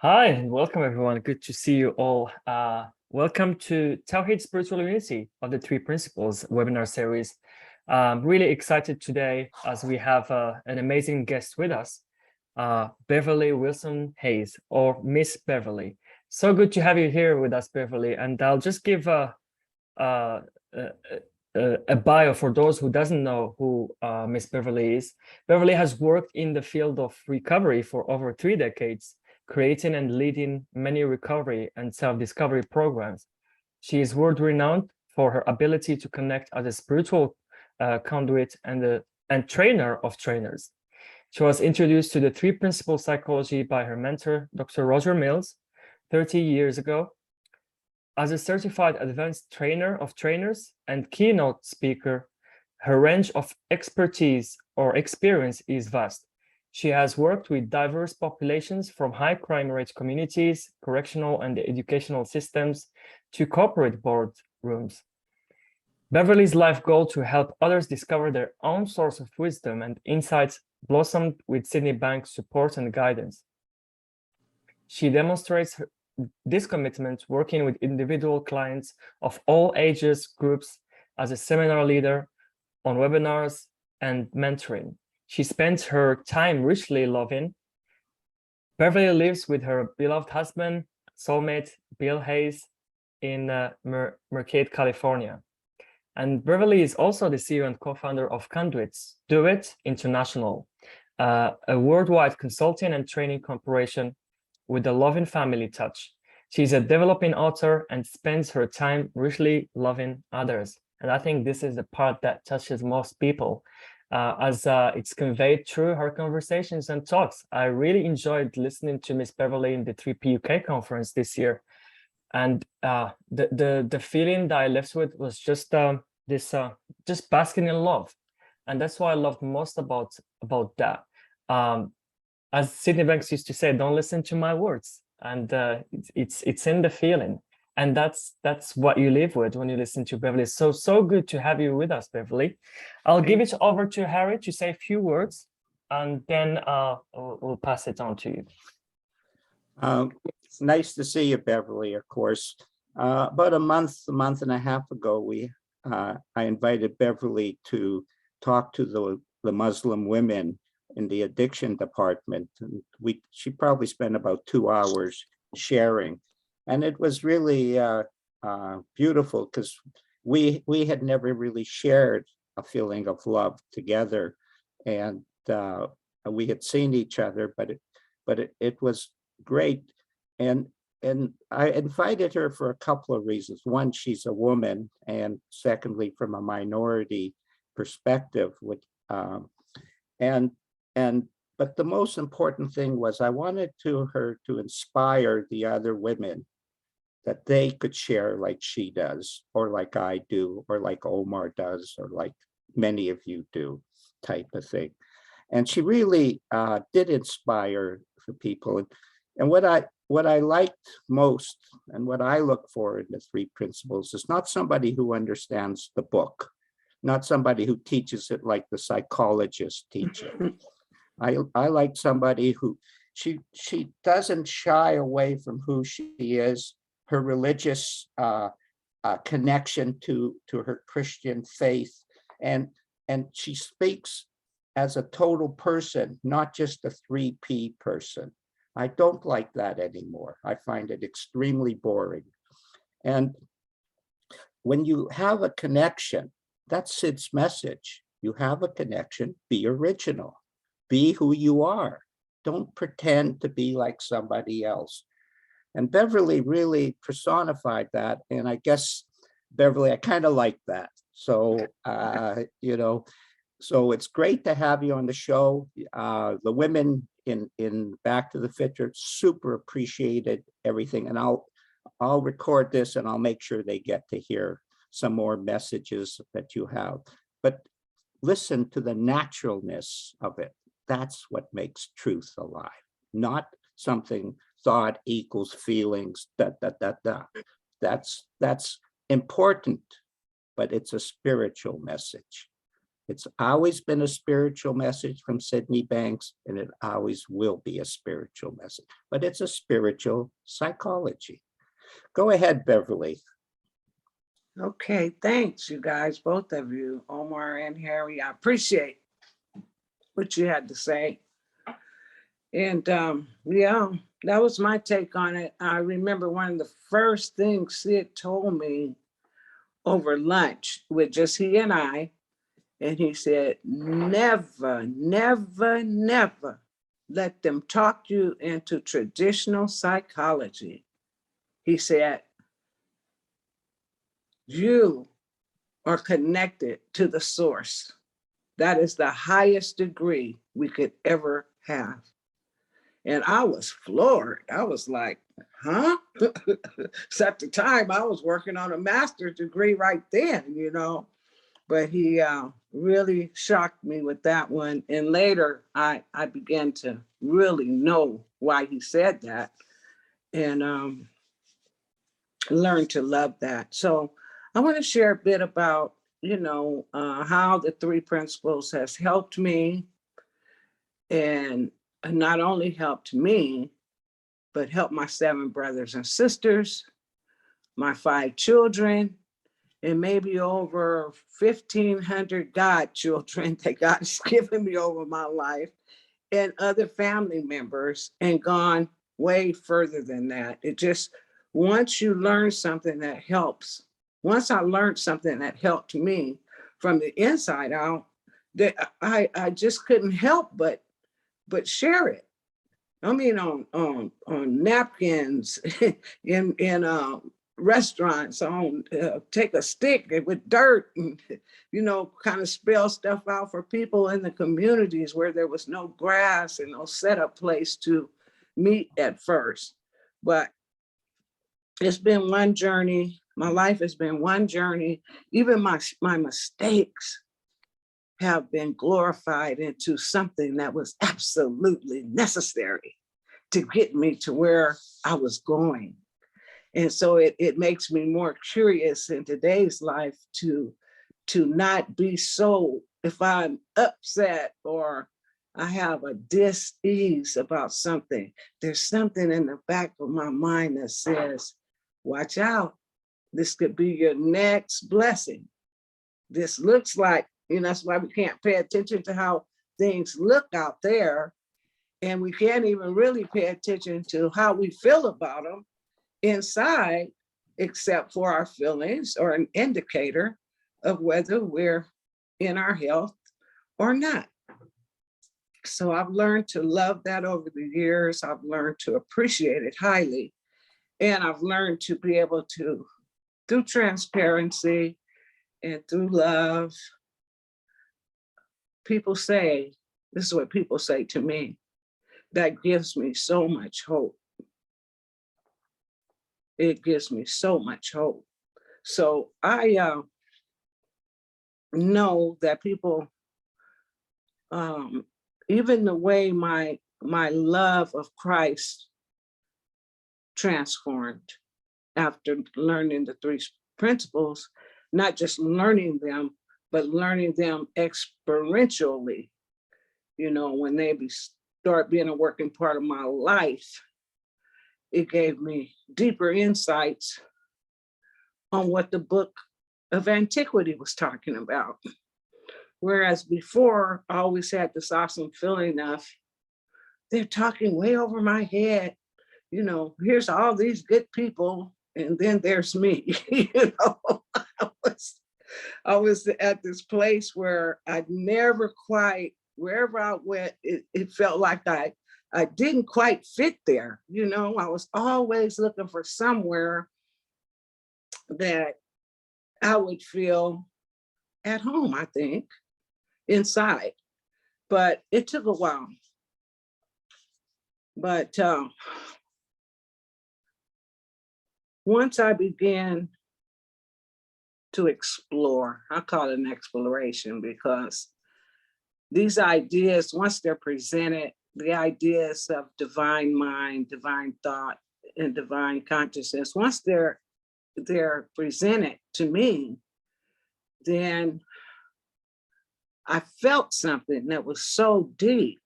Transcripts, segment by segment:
Hi, and welcome everyone. Good to see you all. Welcome to Tawhid Spiritual Unity of the Three Principles webinar series. Really excited today as we have an amazing guest with us, Beverley Wilson Hayes, or Miss Beverley. So good to have you here with us, Beverley. And I'll just give a bio for those who doesn't know who Miss Beverley is. Beverley has worked in the field of recovery for over 3 decades, creating and leading many recovery and self-discovery programs. She is world-renowned for her ability to connect as a spiritual conduit and trainer of trainers. She was introduced to the three principle psychology by her mentor, Dr. Roger Mills, 30 years ago. As a certified advanced trainer of trainers and keynote speaker, her range of expertise or experience is vast. She has worked with diverse populations from high crime rate communities, correctional and educational systems, to corporate boardrooms. Beverley's life goal to help others discover their own source of wisdom and insights blossomed with Sydney Bank's support and guidance. She demonstrates this commitment working with individual clients of all ages groups as a seminar leader on webinars and mentoring. She spends her time richly loving. Beverley lives with her beloved husband, soulmate, Bill Hayes, in Mercade, California. And Beverley is also the CEO and co-founder of Conduits, Do It International, a worldwide consulting and training corporation with a loving family touch. She's a developing author and spends her time richly loving others. And I think this is the part that touches most people as it's conveyed through her conversations and talks. I really enjoyed listening to Miss Beverley in the 3P UK conference this year. And the feeling that I left with was just just basking in love. And that's what I loved most about that. As Sydney Banks used to say, don't listen to my words. And it's in the feeling. And that's what you live with when you listen to Beverley. So good to have you with us, Beverley. I'll give it over to Harry to say a few words, and then we'll pass it on to you. It's nice to see you, Beverley, of course. About a month and a half ago, I invited Beverley to talk to the Muslim women in the addiction department. And she probably spent about 2 hours sharing. And it was really beautiful because we had never really shared a feeling of love together. And we had seen each other, but it was great. And I invited her for a couple of reasons. One, she's a woman, and secondly, from a minority perspective. But the most important thing was I wanted her to inspire the other women that they could share like she does, or like I do, or like Omar does, or like many of you do, type of thing. And she really did inspire the people. And what I liked most and what I look for in the three principles is not somebody who understands the book, not somebody who teaches it like the psychologists teach it. I like somebody who she doesn't shy away from who she is, her religious connection to her Christian faith, and she speaks as a total person, not just a 3P person. I don't like that anymore. I find it extremely boring. And when you have a connection, that's Sid's message. You have a connection, be original, be who you are. Don't pretend to be like somebody else. And Beverley really personified that. And I guess, Beverley, I kind of like that. So, so it's great to have you on the show. The women in Back to the Future super appreciated everything. And I'll record this and I'll make sure they get to hear some more messages that you have. But listen to the naturalness of it. That's what makes truth alive, not something thought equals feelings, That's important, but it's a spiritual message. It's always been a spiritual message from Sydney Banks, and it always will be a spiritual message, but it's a spiritual psychology. Go ahead, Beverly. Okay, thanks, you guys, both of you, Omar and Harry. I appreciate what you had to say. And yeah, that was my take on it. I remember one of the first things Sid told me over lunch with just he and I, and he said, never, never, never let them talk you into traditional psychology. He said, you are connected to the source. That is the highest degree we could ever have. And I was floored. I was like, huh? So at the time, I was working on a master's degree right then, you know. But he really shocked me with that one. And later, I began to really know why he said that and learn to love that. So I want to share a bit about, you know, how the three principles has helped me, and not only helped me, but helped my 7 brothers and sisters, my 5 children, and maybe over 1,500 godchildren that God has given me over my life, and other family members, and gone way further than that. It just, once you learn something that helps, once I learned something that helped me from the inside out, that I just couldn't help but share it. I mean, on napkins, in restaurants, on take a stick with dirt and, you know, kind of spell stuff out for people in the communities where there was no grass and no setup place to meet at first. But it's been one journey. My life has been one journey. Even my mistakes have been glorified into something that was absolutely necessary to get me to where I was going. And so it makes me more curious in today's life to not be so, if I'm upset or I have a dis-ease about something, there's something in the back of my mind that says, watch out, this could be your next blessing. This looks like, you know, that's why we can't pay attention to how things look out there. And we can't even really pay attention to how we feel about them inside, except for our feelings or an indicator of whether we're in our health or not. So I've learned to love that over the years. I've learned to appreciate it highly. And I've learned to be able to, through transparency and through love, people say, this is what people say to me, that gives me so much hope. It gives me so much hope. So I know that people, even the way my love of Christ transformed after learning the 3 principles, not just learning them, but learning them experientially. You know, when they start being a working part of my life, it gave me deeper insights on what the book of antiquity was talking about. Whereas before, I always had this awesome feeling of, they're talking way over my head. You know, here's all these good people, and then there's me. You know, I was at this place where I never quite, wherever I went, it felt like I didn't quite fit there. You know, I was always looking for somewhere that I would feel at home, I think, inside. But it took a while. But once I began to explore, I call it an exploration, because these ideas, once they're presented, the ideas of divine mind, divine thought, and divine consciousness, once they're presented to me, then I felt something that was so deep,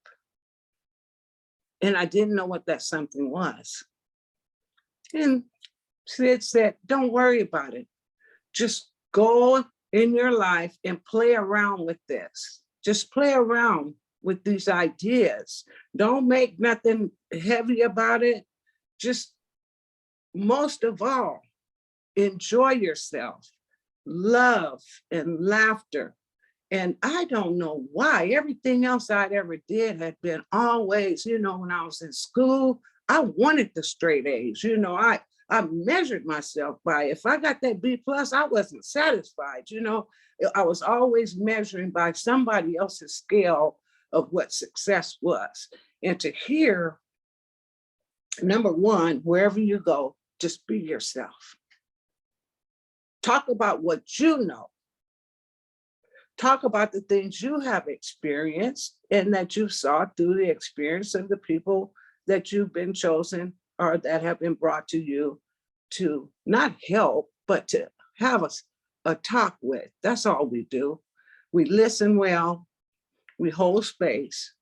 and I didn't know what that something was. And Sid said, don't worry about it. Just go in your life and play around with this. Just play around with these ideas. Don't make nothing heavy about it. Just, most of all, enjoy yourself, love and laughter. And I don't know why, everything else I'd ever did had been always, you know, when I was in school, I wanted the straight A's. You know, I measured myself by, if I got that B plus, I wasn't satisfied. You know, I was always measuring by somebody else's scale of what success was. And to hear, number one, wherever you go, just be yourself. Talk about what you know. Talk about the things you have experienced and that you saw through the experience of the people that you've been chosen or that have been brought to you to not help, but to have a talk with. That's all we do. We listen well, we hold space,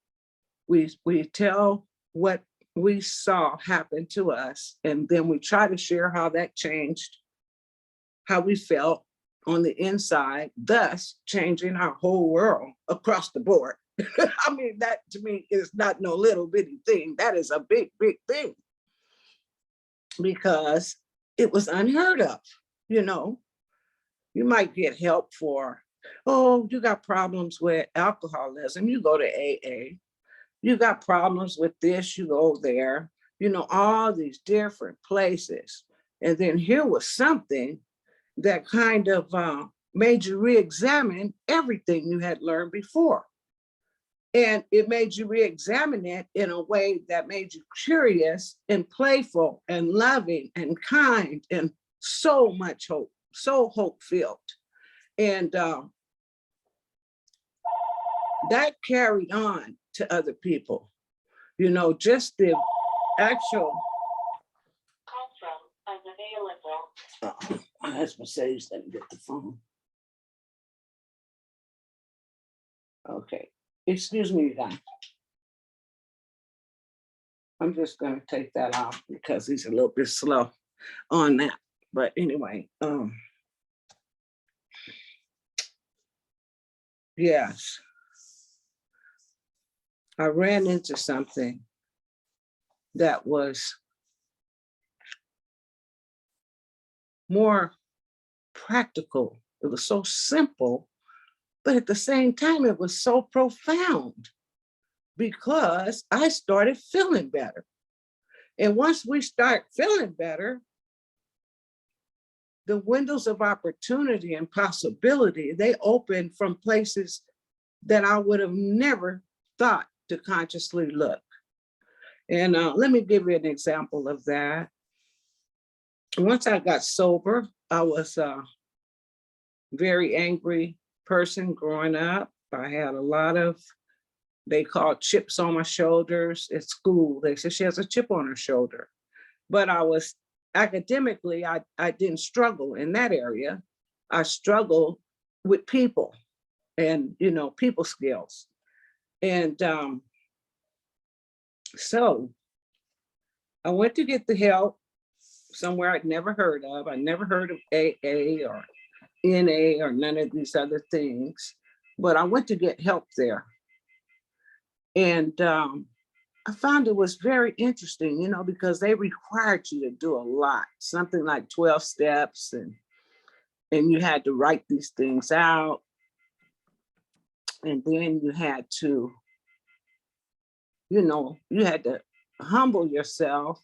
we tell what we saw happen to us, and then we try to share how that changed how we felt on the inside, thus changing our whole world across the board. I mean, that to me is not no little bitty thing. That is a big, big thing, because it was unheard of. You know, you might get help for, oh, you got problems with alcoholism, you go to AA. You got problems with this, you go there. You know, all these different places. And then here was something that kind of made you re-examine everything you had learned before. And it made you re-examine it in a way that made you curious and playful and loving and kind and so much hope, so hope-filled. And that carried on to other people. You know, just the actual. Call from unavailable. My husband said he's gonna get the phone. Okay, excuse me, you guys. I'm just gonna take that off because he's a little bit slow on that. But anyway, yes, I ran into something that was more practical. It was so simple, but at the same time, it was so profound because I started feeling better. And once we start feeling better, the windows of opportunity and possibility, they open from places that I would have never thought to consciously look. And let me give you an example of that. Once I got sober, I was a very angry person growing up. I had a lot of, they called chips on my shoulders at school. They said she has a chip on her shoulder. But I was, academically, I didn't struggle in that area. I struggled with people and, you know, people skills. And so I went to get the help somewhere I'd never heard of. I never heard of AA or NA or none of these other things, but I went to get help there. And I found it was very interesting, you know, because they required you to do a lot, something like 12 steps, and you had to write these things out. And then you had to, you know, you had to humble yourself,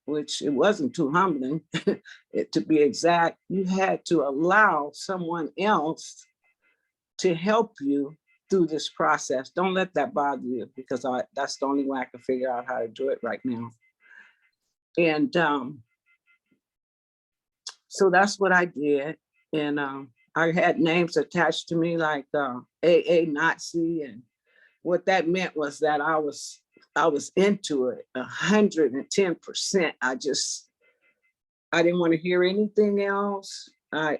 which it wasn't too humbling, to be exact. You had to allow someone else to help you through this process. Don't let that bother you, because that's the only way I can figure out how to do it right now. And so that's what I did. And I had names attached to me like AA Nazi, and what that meant was that I was into it 110%. I didn't want to hear anything else. I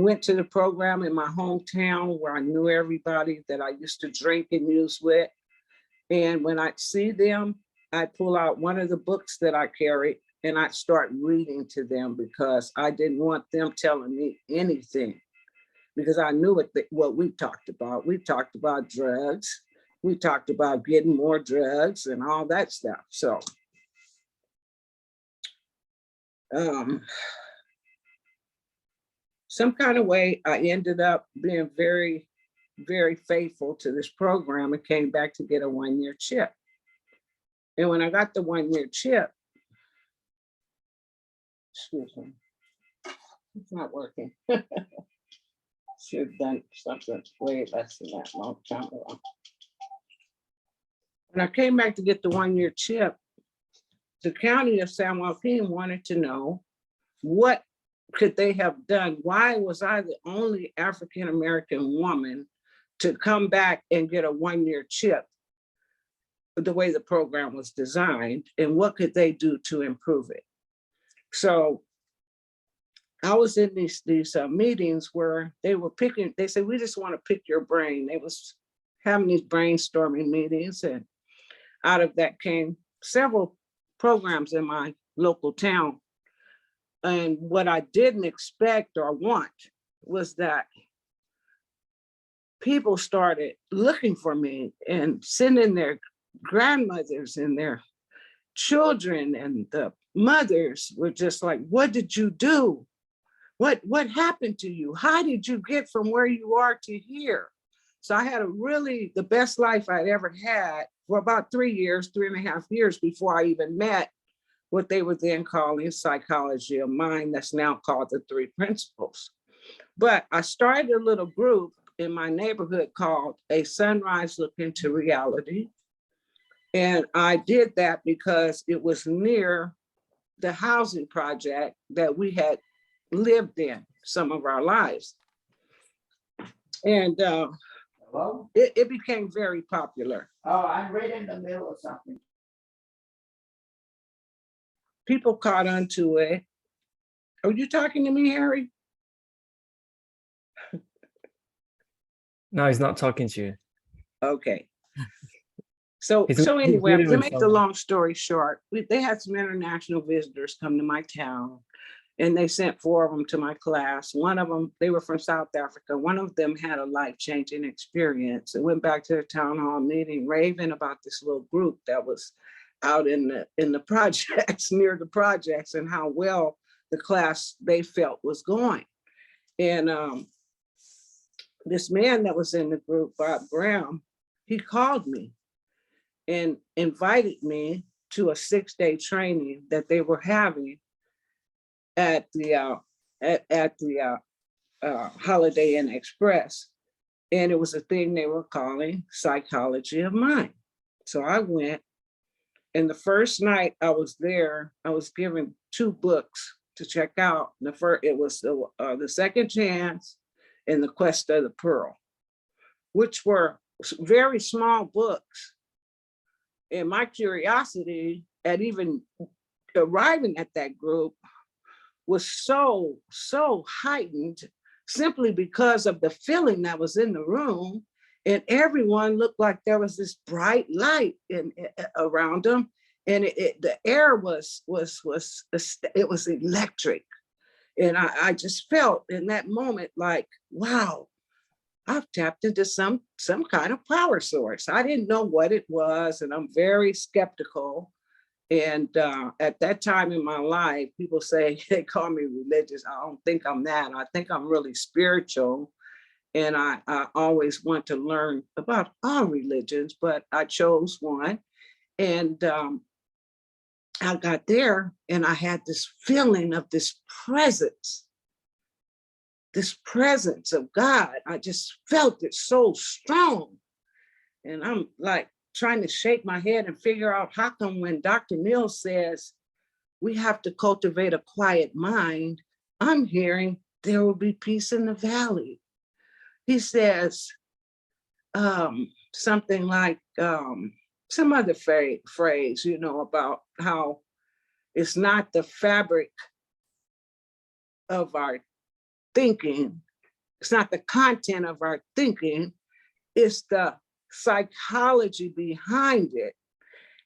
went to the program in my hometown where I knew everybody that I used to drink and use with. And when I see them, I pull out one of the books that I carried and I start reading to them because I didn't want them telling me anything, because I knew what we talked about. We talked about drugs. We talked about getting more drugs and all that stuff. So some kind of way, I ended up being very, very faithful to this program and came back to get a 1-year chip. And when I got the 1-year chip, excuse me, it's not working. Should have done something way less than that long time ago. When I came back to get the 1-year chip, the county of San Joaquin wanted to know what could they have done? Why was I the only African-American woman to come back and get a 1-year chip the way the program was designed, and what could they do to improve it? So I was in these meetings where they were picking, they said, we just want to pick your brain. They was having these brainstorming meetings, and out of that came several programs in my local town. And what I didn't expect or want was that people started looking for me and sending their grandmothers and their children, and the mothers were just like, what did you do? What happened to you? How did you get from where you are to here? So I had the best life I'd ever had for about 3.5 years before I even met what they were then calling psychology of mind, that's now called the 3 principles. But I started a little group in my neighborhood called A Sunrise Look into Reality. And I did that because it was near the housing project that we had lived in some of our lives. And it became very popular. Oh, I'm right in the middle of something. People caught on to it. Are you talking to me, Harry? No, he's not talking to you. Okay. So He's anyway, reading to with make the someone. long story short, they had some international visitors come to my town, and they sent 4 of them to my class. One of them, they were from South Africa. One of them had a life-changing experience and went back to the town hall meeting, raving about this little group that was out in the projects, near the projects, and how well the class they felt was going. And this man that was in the group, Bob Graham, he called me and invited me to a 6-day training that they were having at the Holiday Inn Express. And it was a thing they were calling psychology of mind. So I went, and the first night I was there, I was given 2 books to check out. The first, it was the Second Chance and The Quest of the Pearl, which were very small books. And my curiosity at even arriving at that group was so heightened simply because of the feeling that was in the room. And everyone looked like there was this bright light around them. And the air was electric. And I just felt in that moment like, wow, I've tapped into some kind of power source. I didn't know what it was, and I'm very skeptical. And at that time in my life, people say, they call me religious. I don't think I'm that. I think I'm really spiritual. And I always want to learn about all religions, but I chose one. And I got there and I had this feeling of this presence of God. I just felt it so strong. And I'm like trying to shake my head and figure out how come when Dr. Mills says we have to cultivate a quiet mind, I'm hearing there will be peace in the valley. He says something like some other phrase, you know, about how it's not the fabric of our thinking It's not the content of our thinking, it's the psychology behind it.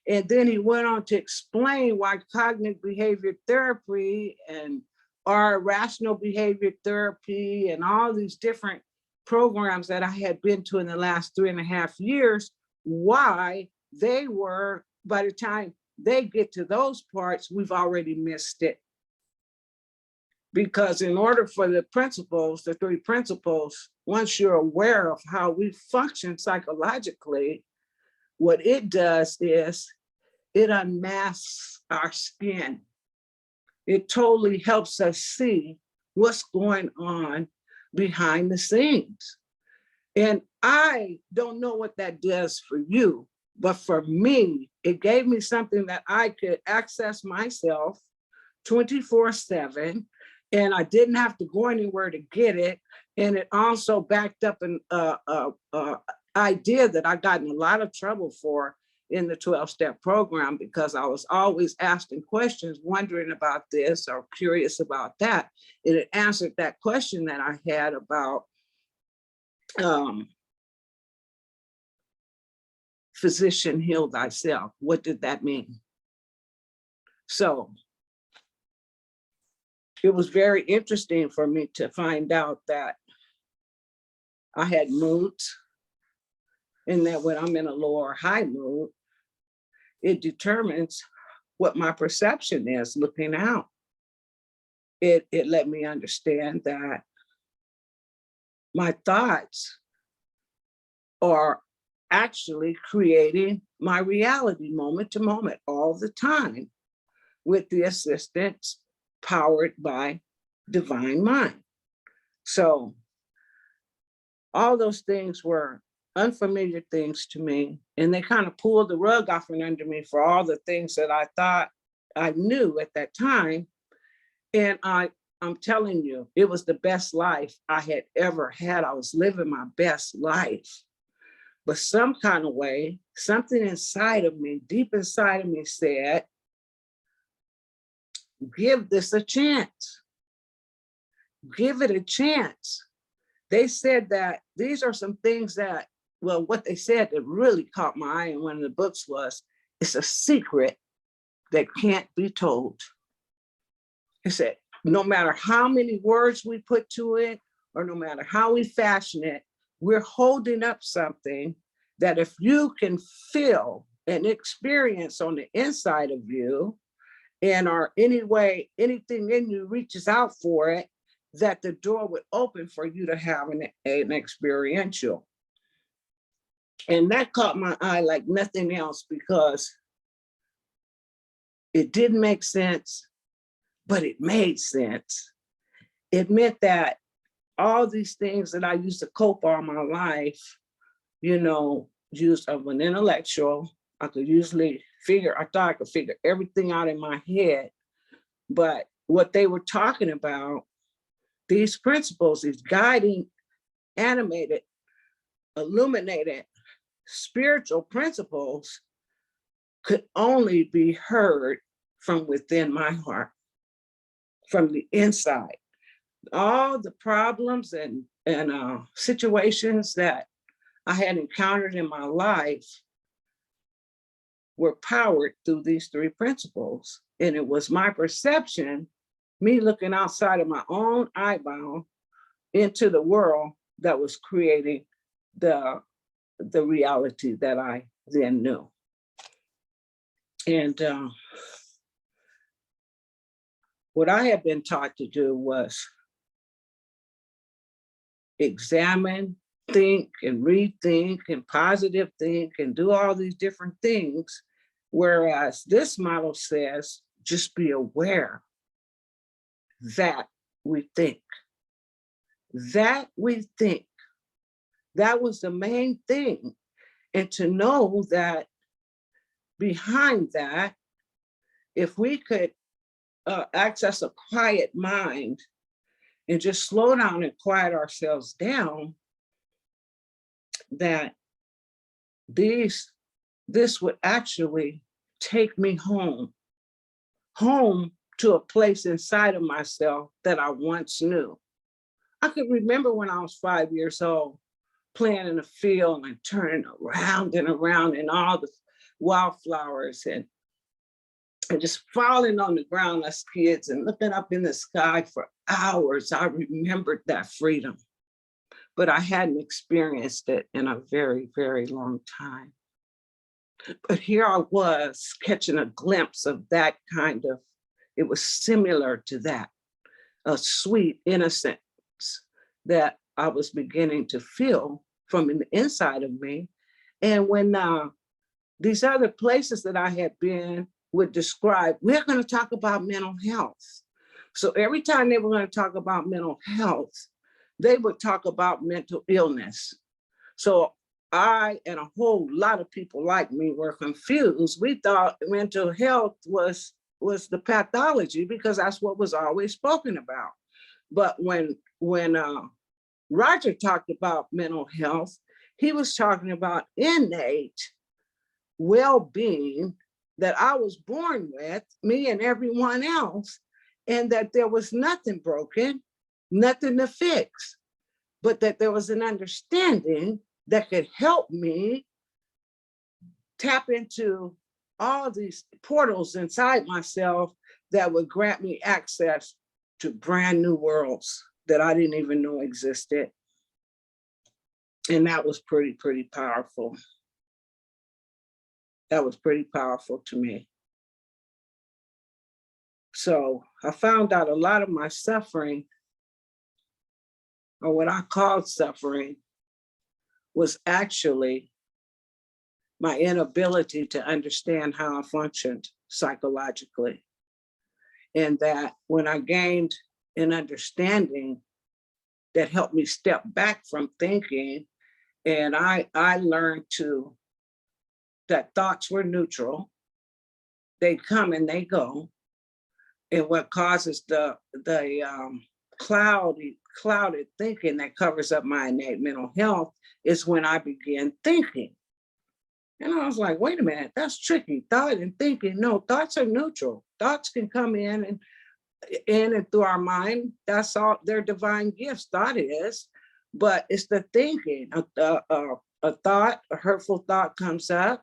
And then he went on to explain why cognitive behavior therapy and our rational behavior therapy and all these different programs that I had been to in the last 3.5 years, why they were, by the time they get to those parts, we've already missed it. Because in order for the principles, the 3 principles, once you're aware of how we function psychologically, what it does is it unmasks our skin. It totally helps us see what's going on behind the scenes. And I don't know what that does for you, but for me, it gave me something that I could access myself 24/7, and I didn't have to go anywhere to get it. And it also backed up an idea that I got in a lot of trouble for in the 12-step program, because I was always asking questions, wondering about this or curious about that. And it answered that question that I had about physician, heal thyself. What did that mean? So it was very interesting for me to find out that I had moods, and that when I'm in a low or high mood, it determines what my perception is looking out. It let me understand that my thoughts are actually creating my reality moment to moment all the time, with the assistance powered by divine mind. So all those things were unfamiliar things to me, and they kind of pulled the rug off from under me for all the things that I thought I knew at that time. And I'm telling you, it was the best life I had ever had. I was living my best life. But some kind of way, something inside of me, deep inside of me said, give this a chance. Give it a chance. They said that these are some things that, well, what they said that really caught my eye in one of the books was, it's a secret that can't be told. It said, no matter how many words we put to it, or no matter how we fashion it, we're holding up something that if you can feel and experience on the inside of you, and or any way, anything in you reaches out for it, that the door would open for you to have an experiential. And that caught my eye like nothing else, because it didn't make sense, but it made sense. It meant that all these things that I used to cope all my life, you know, used of an intellectual, I could usually figure, I thought I could figure everything out in my head. But what they were talking about, these principles, these guiding, animated, illuminated, spiritual principles could only be heard from within my heart, from the inside. All the problems and situations that I had encountered in my life were powered through these 3 principles. And it was my perception, me looking outside of my own eyeball into the world, that was creating the reality that I then knew. And what I had been taught to do was examine, think, and rethink, and positive think, and do all these different things. Whereas this model says, just be aware that we think. That we think. That was the main thing. And to know that behind that, if we could access a quiet mind and just slow down and quiet ourselves down, that this would actually take me home to a place inside of myself that I once knew. I could remember when I was 5 years old, playing in the field and turning around and around and all the wildflowers and just falling on the ground as kids and looking up in the sky for hours. I remembered that freedom, but I hadn't experienced it in a very, very long time. But here I was catching a glimpse of that kind of, it was similar to that, a sweet innocence that I was beginning to feel from the inside of me. And when these other places that I had been would describe, we're going to talk about mental health. So every time they were going to talk about mental health, they would talk about mental illness. So I and a whole lot of people like me were confused. We thought mental health was the pathology because that's what was always spoken about. But when Roger talked about mental health, he was talking about innate well-being that I was born with, me and everyone else, and that there was nothing broken, nothing to fix, but that there was an understanding that could help me tap into all these portals inside myself that would grant me access to brand new worlds that I didn't even know existed. And that was pretty powerful. That was pretty powerful to me. So I found out a lot of my suffering, or what I called suffering, was actually my inability to understand how I functioned psychologically. And that when I gained an understanding that helped me step back from thinking, and I learned that thoughts were neutral. They come and they go. And what causes the clouded thinking that covers up my innate mental health is when I began thinking. And I was like, wait a minute, that's tricky. Thought and thinking, no, thoughts are neutral. Thoughts can come in and through our mind. That's all, they're divine gifts, thought is. But it's the thinking. A thought, a hurtful thought comes up.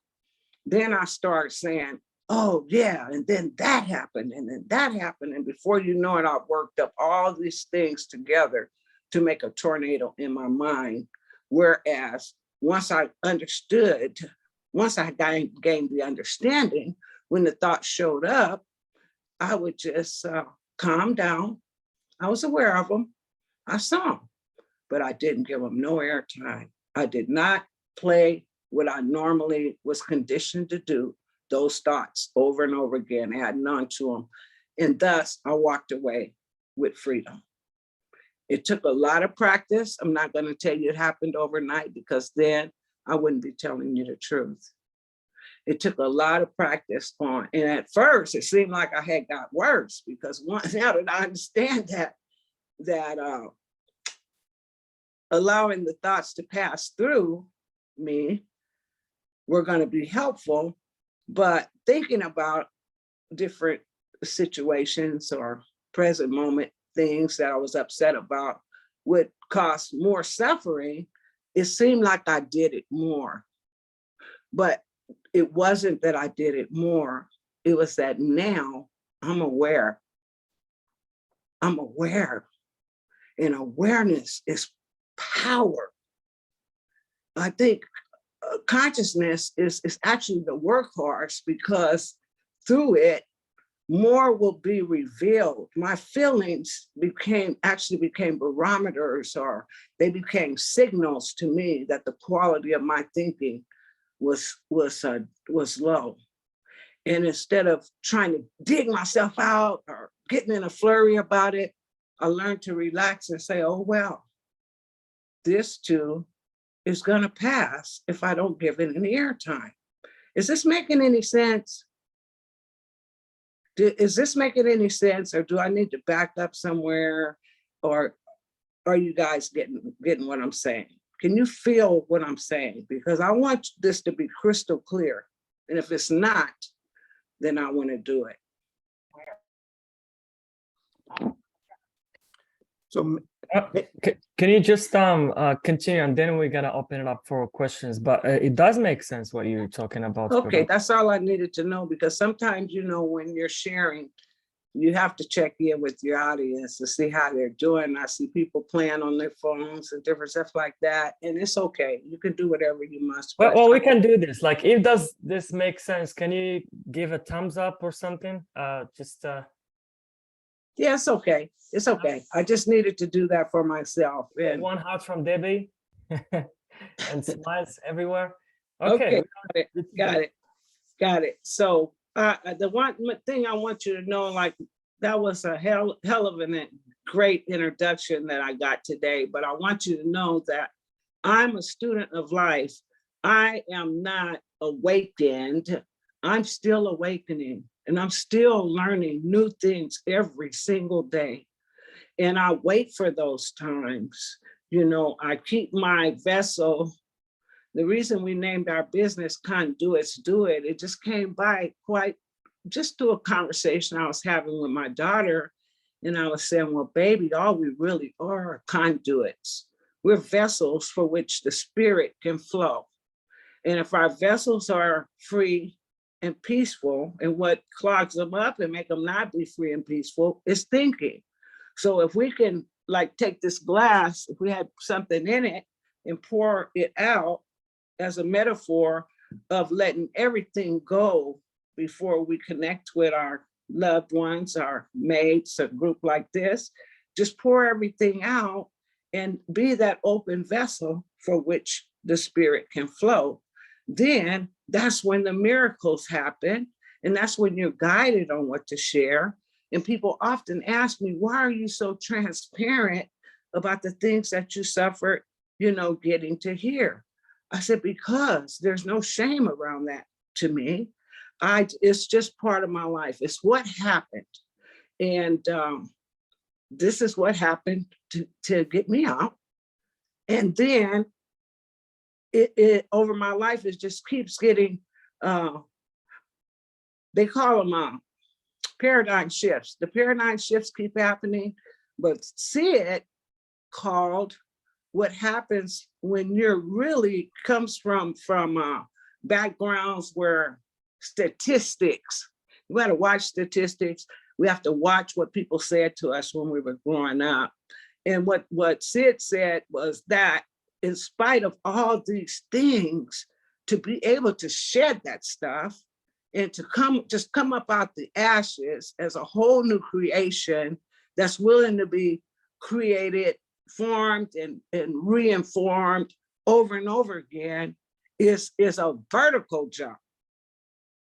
Then I start saying, oh yeah, and then that happened, and then that happened. And before you know it, I've worked up all these things together to make a tornado in my mind. Whereas once I understood, once I gained the understanding, when the thoughts showed up, I would just calm down. I was aware of them. I saw them, but I didn't give them no airtime. I did not play what I normally was conditioned to do, those thoughts over and over again, adding on to them. And thus I walked away with freedom. It took a lot of practice. I'm not going to tell you it happened overnight because then I wouldn't be telling you the truth. It took a lot of practice and at first it seemed like I had got worse because now that I understand that allowing the thoughts to pass through me were going to be helpful, but thinking about different situations or present moment things that I was upset about would cause more suffering. It seemed like I did it more, but it wasn't that I did it more. It was that now I'm aware. I'm aware, and awareness is power. I think consciousness is actually the workhorse because through it, more will be revealed. My feelings became barometers, or they became signals to me that the quality of my thinking was low. And instead of trying to dig myself out or getting in a flurry about it, I learned to relax and say, oh, well, this too is going to pass if I don't give it any airtime. Is this making any sense? Is this making any sense, or do I need to back up somewhere? Or are you guys getting what I'm saying? Can you feel what I'm saying? Because I want this to be crystal clear. And if it's not, then I want to do it. So Can you just continue, and then we're gonna open it up for questions. But it does make sense what you're talking about. Okay, that's all I needed to know, because sometimes, when you're sharing, you have to check in with your audience to see how they're doing. I see people playing on their phones and different stuff like that, and it's okay. You can do whatever you must. Well, we can do this. Like, if does this make sense, can you give a thumbs up or something? Yeah, it's okay. It's okay. I just needed to do that for myself. And one heart from Debbie and smiles everywhere. okay, got it. So the one thing I want you to know, like, that was a hell of a great introduction that I got today. But I want you to know that I'm a student of life. I am not awakened. I'm still awakening, and I'm still learning new things every single day. And I wait for those times. I keep my vessel. The reason we named our business Conduits Do It, it just came by just through a conversation I was having with my daughter. And I was saying, well, baby, all we really are conduits. We're vessels for which the spirit can flow. And if our vessels are free and peaceful, and what clogs them up and make them not be free and peaceful is thinking. So if we can, like, take this glass, if we had something in it and pour it out as a metaphor of letting everything go before we connect with our loved ones, our mates, a group like this, just pour everything out and be that open vessel for which the spirit can flow. Then that's when the miracles happen. And that's when you're guided on what to share. And people often ask me, why are you so transparent about the things that you suffered, getting to hear? I said, because there's no shame around that to me. It's just part of my life. It's what happened. And this is what happened to get me out. And then it over my life, it just keeps getting, they call them paradigm shifts. The paradigm shifts keep happening, but Sid called what happens when you're really comes from backgrounds where statistics, we got to watch statistics. We have to watch what people said to us when we were growing up. And what Sid said was that in spite of all these things, to be able to shed that stuff and to come up out the ashes as a whole new creation that's willing to be created, formed, and reinformed over and over again is a vertical jump.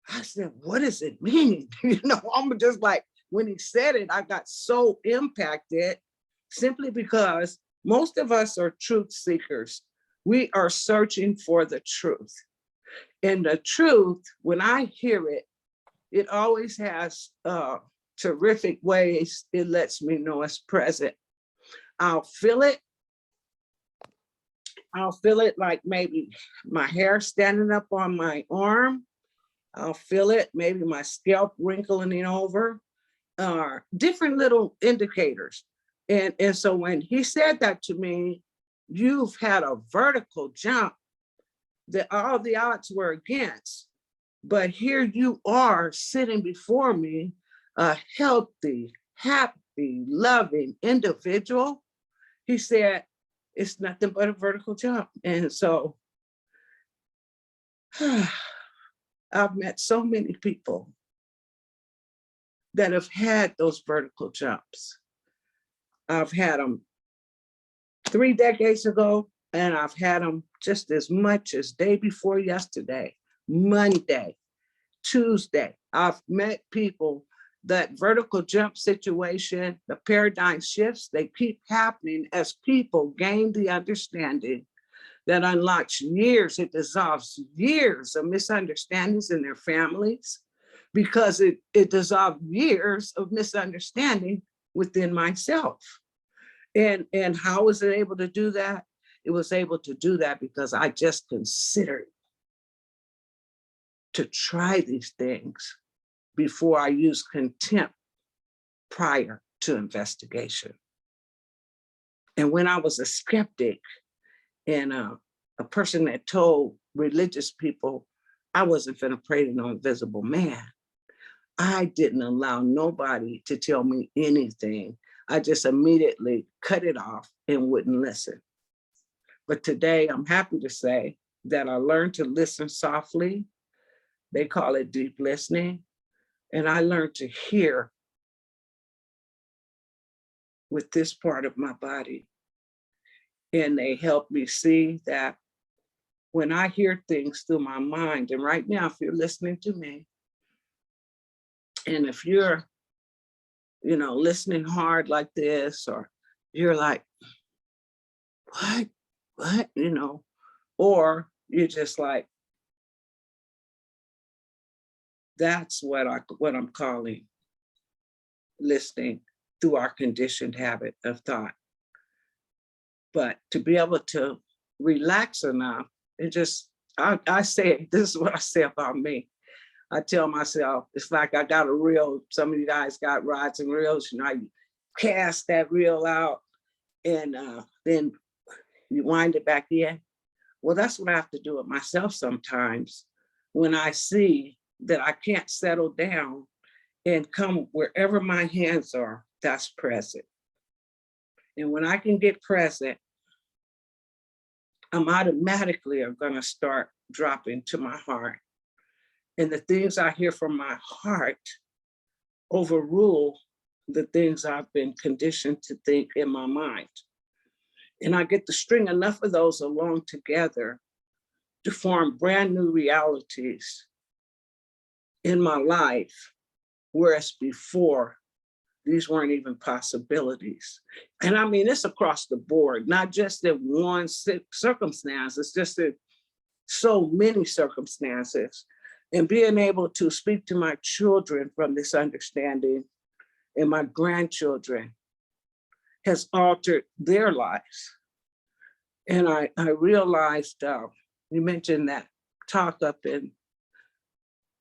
I said, what does it mean? I'm just like, when he said it, I got so impacted simply because most of us are truth seekers. We are searching for the truth. And the truth, when I hear it, it always has terrific ways it lets me know it's present. I'll feel it. I'll feel it like maybe my hair standing up on my arm. I'll feel it, maybe my scalp wrinkling over, different little indicators. And so when he said that to me, you've had a vertical jump that all the odds were against, but here you are sitting before me, a healthy, happy, loving individual. He said, it's nothing but a vertical jump. And so I've met so many people that have had those vertical jumps. I've had them 3 decades ago, and I've had them just as much as day before yesterday, Monday, Tuesday. I've met people, that vertical jump situation, the paradigm shifts, they keep happening as people gain the understanding that unlocks years, it dissolves years of misunderstandings in their families, because it dissolved years of misunderstanding within myself. And how was it able to do that? It was able to do that because I just considered to try these things before I use contempt prior to investigation. And when I was a skeptic and a person that told religious people I wasn't finna pray to no invisible man, I didn't allow nobody to tell me anything. I just immediately cut it off and wouldn't listen. But today I'm happy to say that I learned to listen softly. They call it deep listening. And I learned to hear with this part of my body. And they helped me see that when I hear things through my mind, and right now, if you're listening to me, and if you're, listening hard like this, or you're like, what, or you're just like, that's what I'm calling listening through our conditioned habit of thought. But to be able to relax enough and just, I say, this is what I say about me. I tell myself, it's like I got a reel. Some of you guys got rods and reels, you cast that reel out and then you wind it back in. Well, that's what I have to do with myself sometimes when I see that I can't settle down and come wherever my hands are, that's present. And when I can get present, I'm automatically gonna start dropping to my heart. And the things I hear from my heart overrule the things I've been conditioned to think in my mind. And I get to string enough of those along together to form brand new realities in my life, whereas before, these weren't even possibilities. And I mean, it's across the board, not just in one circumstance, it's just in so many circumstances. And being able to speak to my children from this understanding and my grandchildren has altered their lives. And I realized, you mentioned that talk up in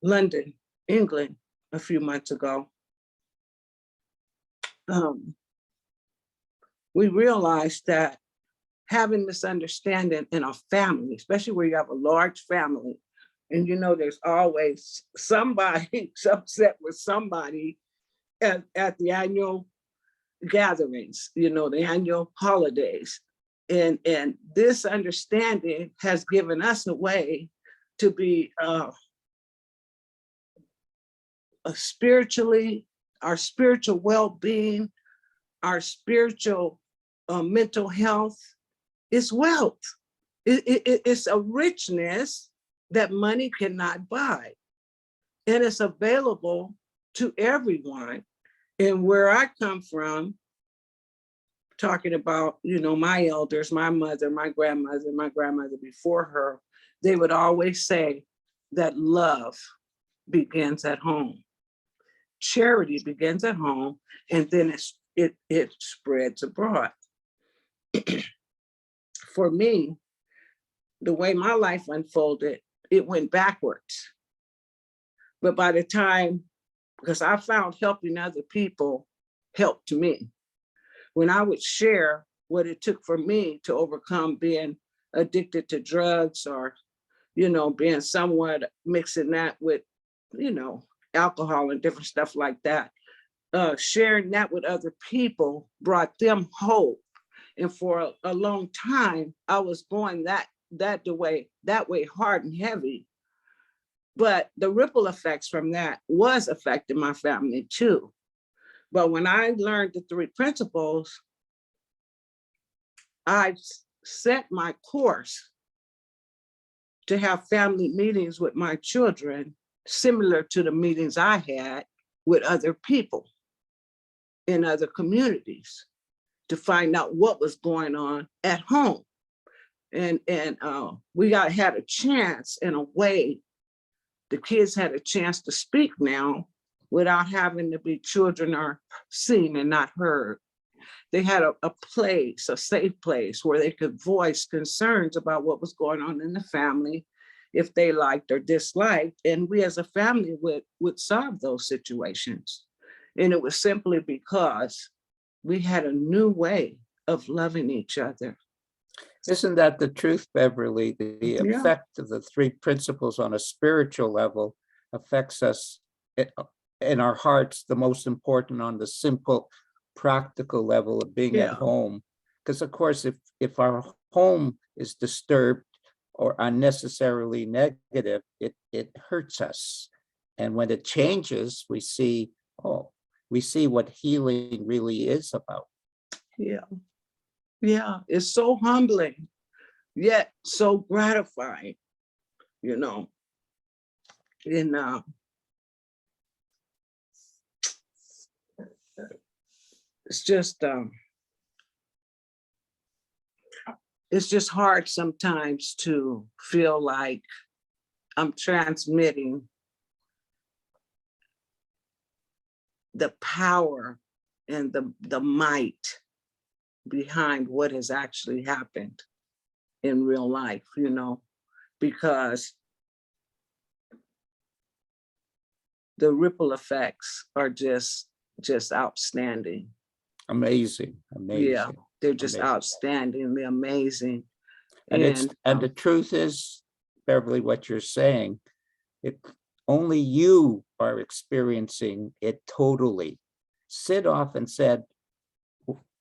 London, England, a few months ago. We realized that having this understanding in a family, especially where you have a large family, and there's always somebody upset with somebody at the annual gatherings, the annual holidays. And this understanding has given us a way to be spiritually, our spiritual well-being, our spiritual mental health is wealth. It's a richness that money cannot buy. And it's available to everyone. And where I come from, talking about, my elders, my mother, my grandmother before her, they would always say that love begins at home. Charity begins at home, and then it spreads abroad. For me, the way my life unfolded, it went backwards. But by the time, because I found helping other people helped me. When I would share what it took for me to overcome being addicted to drugs or, being somewhat mixing that with, alcohol and different stuff like that, sharing that with other people brought them hope. And for a long time, I was going that way hard and heavy. But the ripple effects from that was affecting my family too. But when I learned the 3 principles, I set my course to have family meetings with my children, similar to the meetings I had with other people in other communities, to find out what was going on at home. And we had a chance, in a way, the kids had a chance to speak now without having to be children are seen and not heard. They had a place, a safe place where they could voice concerns about what was going on in the family, if they liked or disliked, and we as a family would solve those situations. And it was simply because we had a new way of loving each other. Isn't that the truth, Beverly? The Yeah. effect of the three principles on a spiritual level affects us in our hearts, the most important on the simple, practical level of being at Yeah. home. Because of course, if our home is disturbed or unnecessarily negative, it hurts us. And when it changes, we see what healing really is about. Yeah. Yeah. It's so humbling, yet so gratifying, you know. And it's just hard sometimes to feel like I'm transmitting the power and the might behind what has actually happened in real life, you know, because the ripple effects are just outstanding. Amazing. Yeah, they're just amazing. outstandingly amazing. And the truth is, Beverly, what you're saying, only you are experiencing it totally. Sid often said,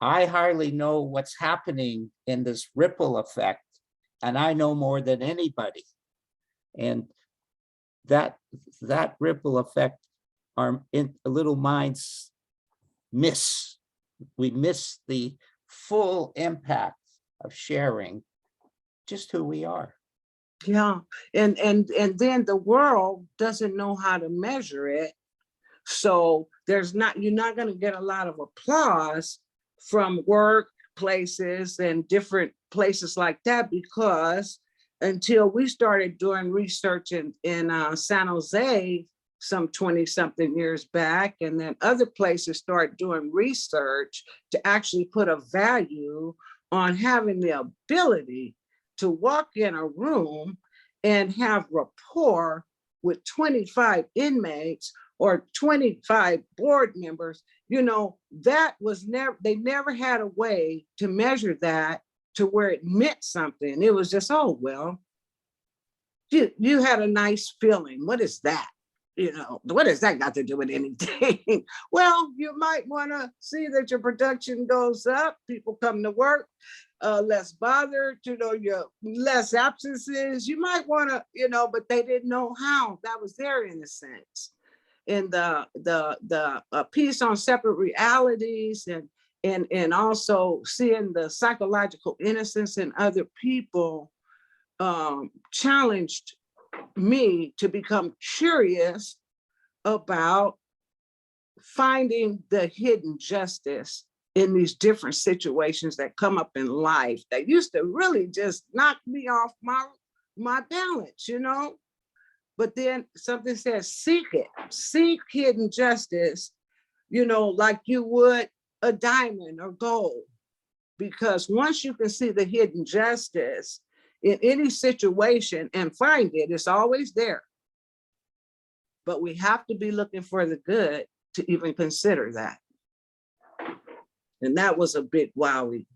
I hardly know what's happening in this ripple effect, and I know more than anybody. And that ripple effect, our little minds miss. We miss the full impact of sharing just who we are. Yeah, and then the world doesn't know how to measure it. So you're not going to get a lot of applause from workplaces and different places like that, because until we started doing research in San Jose some 20 something years back, and then other places start doing research to actually put a value on having the ability to walk in a room and have rapport with 25 inmates or 25 board members, you know, that was they never had a way to measure that to where it meant something. It was just, oh, well, you had a nice feeling. What is that? You know, what has that got to do with anything? Well, you might want to see that your production goes up, people come to work, less bothered, you know, your less absences. You might want to, you know, but they didn't know how. That was their innocence. And the piece on separate realities and also seeing the psychological innocence in other people challenged me to become curious about finding the hidden justice in these different situations that come up in life that used to really just knock me off my balance, you know. But then something says, seek it, seek hidden justice, you know, like you would a diamond or gold. Because once you can see the hidden justice in any situation and find it, it's always there. But we have to be looking for the good to even consider that. And that was a big wowie.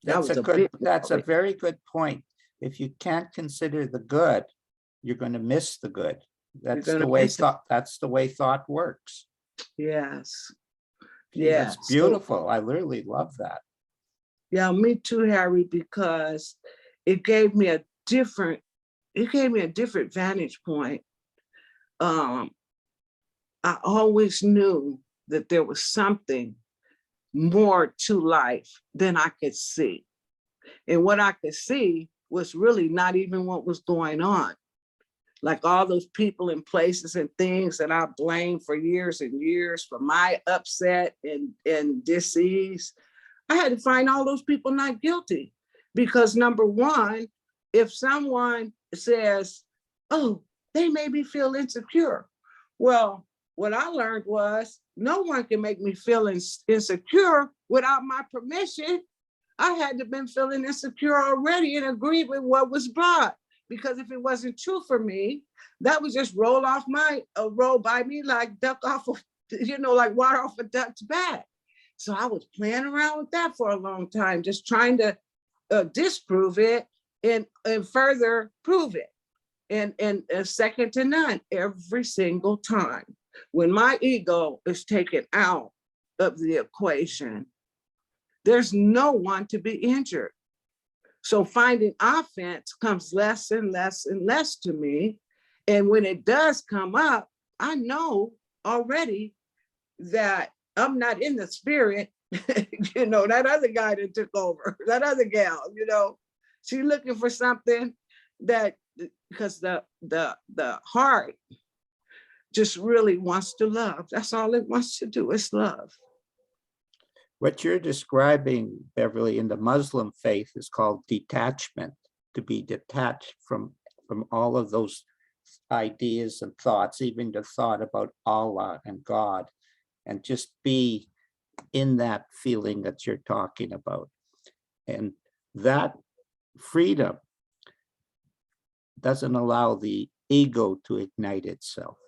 That's a very good point. If you can't consider the good, you're going to miss the good. That's the way thought works. Yes. Yeah, that's beautiful. So, I really love that. Yeah, me too, Harry, because it gave me a different vantage point. I always knew that there was something more to life than I could see. And what I could see was really not even what was going on. Like all those people and places and things that I blamed for years and years for my upset and dis-ease, I had to find all those people not guilty. Because number one, if someone says, oh, they made me feel insecure. Well, what I learned was no one can make me feel insecure without my permission. I had to been feeling insecure already and agree with what was brought. Because if it wasn't true for me, that would just roll by me like duck off of, you know, like water off a duck's back. So I was playing around with that for a long time, just trying to disprove it and further prove it. And second to none every single time. When my ego is taken out of the equation, there's no one to be injured. So finding offense comes less and less and less to me. And when it does come up, I know already that I'm not in the spirit. You know, that other guy that took over, that other gal, you know, she's looking for something that, because the heart just really wants to love. That's all it wants to do is love. What you're describing, Beverly, in the Muslim faith is called detachment, to be detached from all of those ideas and thoughts, even the thought about Allah and God, and just be in that feeling that you're talking about. And that freedom doesn't allow the ego to ignite itself.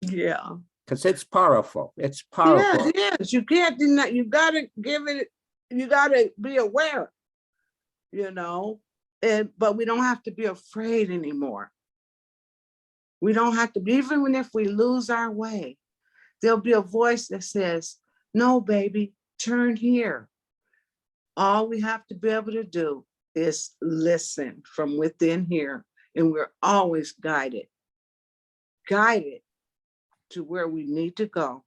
Yeah. Because it's powerful. It's powerful. Yeah, it is. You can't deny, you gotta give it, you gotta be aware, you know, but we don't have to be afraid anymore. We don't have to be, even if we lose our way, there'll be a voice that says, no, baby, turn here. All we have to be able to do is listen from within here, and we're always guided to where we need to go.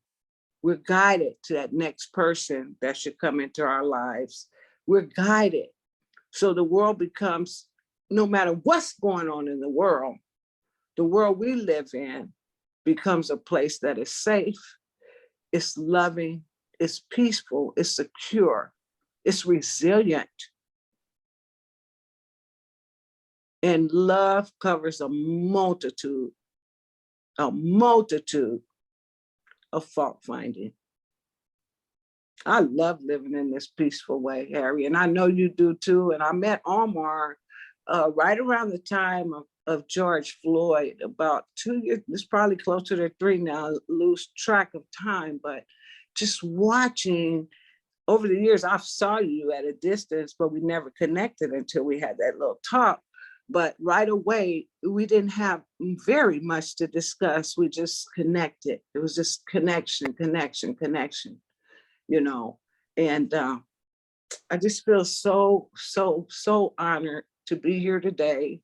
We're guided to that next person that should come into our lives. We're guided. So the world becomes, no matter what's going on in the world we live in becomes a place that is safe, it's loving, it's peaceful, it's secure, it's resilient. And love covers a multitude of fault finding. I love living in this peaceful way, Harry, and I know you do too. And I met Omar right around the time of George Floyd, about 2 years, it's probably closer to 3 now, lose track of time, but just watching over the years, I saw you at a distance, but we never connected until we had that little talk. But right away, we didn't have very much to discuss. We just connected. It was just connection, you know. And I just feel so honored to be here today